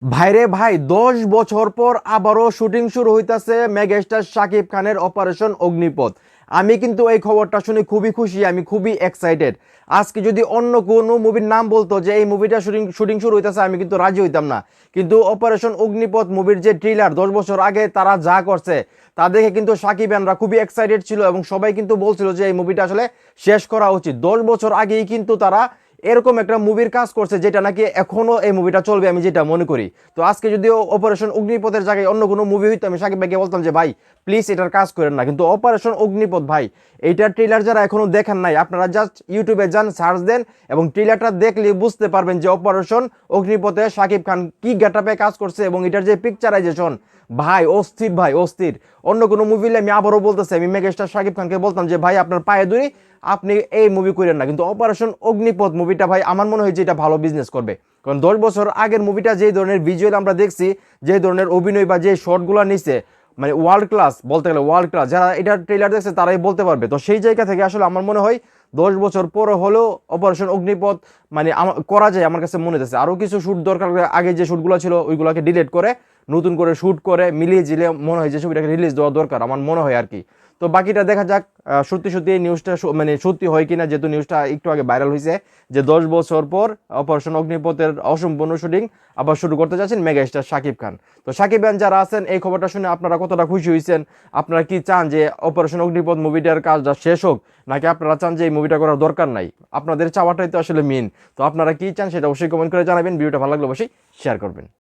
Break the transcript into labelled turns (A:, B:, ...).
A: ভাইরে ভাই 10 বছর পর আবারও শুটিং শুরু হইতাছে মেগাস্টার শাকিব খানের অপারেশন অগ্নিপথ। আমি কিন্তু এই খবরটা শুনে খুবই খুশি, আমি খুবই এক্সাইটেড। আজকে যদি অন্য কোনো মুভির নাম বলতো যে এই মুভিটা শুটিং শুরু হইতাছে, আমি কিন্তু রাজি হইতাম না। কিন্তু অপারেশন অগ্নিপথ মুভির যে ট্রেলার 10 বছর আগে তারা যা করছে তা দেখে কিন্তু শাকিবানরা খুবই এক্সাইটেড ছিল এবং সবাই কিন্তু বলছিল যে এই মুভিটা আসলে শেষ করা উচিত। 10 বছর আগেই কিন্তু তারা এরকম একটা মুভির কাজ করছে যেটা নাকি এখনো এই মুভিটা চলবে, আমি যেটা মনে করি। তো আজকে যদি অপারেশন অগ্নিপথের জায়গায় অন্য কোনো মুভি হইতো, আমি সাকিব ভাইকে বলতাম যে ভাই প্লিজ এটার কাজ করেন না। কিন্তু অপারেশন অগ্নিপথ ভাই, এইটার ট্রেলার যারা এখনো দেখেন নাই, আপনারা জাস্ট ইউটিউবে যান, সার্চ দেন এবং ট্রেলারটা দেখলে বুঝতে পারবেন যে অপারেশন অগ্নিপথে সাকিব খান কি গেটআপে কাজ করছে এবং এটার যে পিকচারাইজেশন ভাই অস্থির, ভাই অস্থির। অন্য কোনো মুভি আমি আবারও বলতেছি, আমি মেগাস্টার সাকিব খানকে বলতাম যে ভাই আপনার পায়ে ধরি, আপনি এই মুভি করেন না। কিন্তু অপারেশন অগ্নিপথ মুভিটা ভাই আমার মনে হয় যে এটা ভালো বিজনেস করবে। কারণ 10 বছর আগের মুভিটা যে ধরনের ভিজুয়াল আমরা দেখছি, যে ধরনের অভিনয় বা যে শর্টগুলো নিছে, মানে ওয়ার্ল্ড ক্লাস, বলতে গেলে ওয়ার্ল্ড ক্লাস। যারা এটার ট্রেলার দেখছে তারাই বলতে পারবে। তো সেই জায়গা থেকে আসলে আমার মনে হয় 10 বছর পরে হলেও অপারেশন অগ্নিপথ মানে করা যায়। আমার কাছে মনে হচ্ছে আরও কিছু শ্যুট দরকার, আগে যে শ্যুটগুলো ছিল ওইগুলোকে ডিলিট করে নতুন করে শ্যুট করে মিলিয়ে জিলিয়ে মনে হয় যে ছবিটাকে রিলিজ দেওয়া দরকার, আমার মনে হয় আর কি। তো বাকিটা দেখা যাক সত্যি সত্যি এই নিউজটা মানে সত্যি হয় কিনা, যেহেতু নিউজটা একটু আগে ভাইরাল হয়েছে যে 10 বছর পর অপারেশন অগ্নিপথের অসম্পূর্ণ শুটিং আবার শুরু করতে যাচ্ছেন মেগাস্টার শাকিব খান। তো শাকিব খান যারা আছেন এই খবরটা শুনে আপনারা কতটা খুশি হয়েছেন? আপনারা কি চান যে অপারেশন অগ্নিপথ মুভিটার কাজটা শেষ হোক, নাকি আপনারা চান যে এই মুভিটা করার দরকার নাই? আপনাদের চাওয়াটাই তো আসলে মেন। তো আপনারা কি চান সেটা অবশ্যই কমেন্ট করে জানাবেন। ভিডিওটা ভালো লাগলে অবশ্যই শেয়ার করবেন।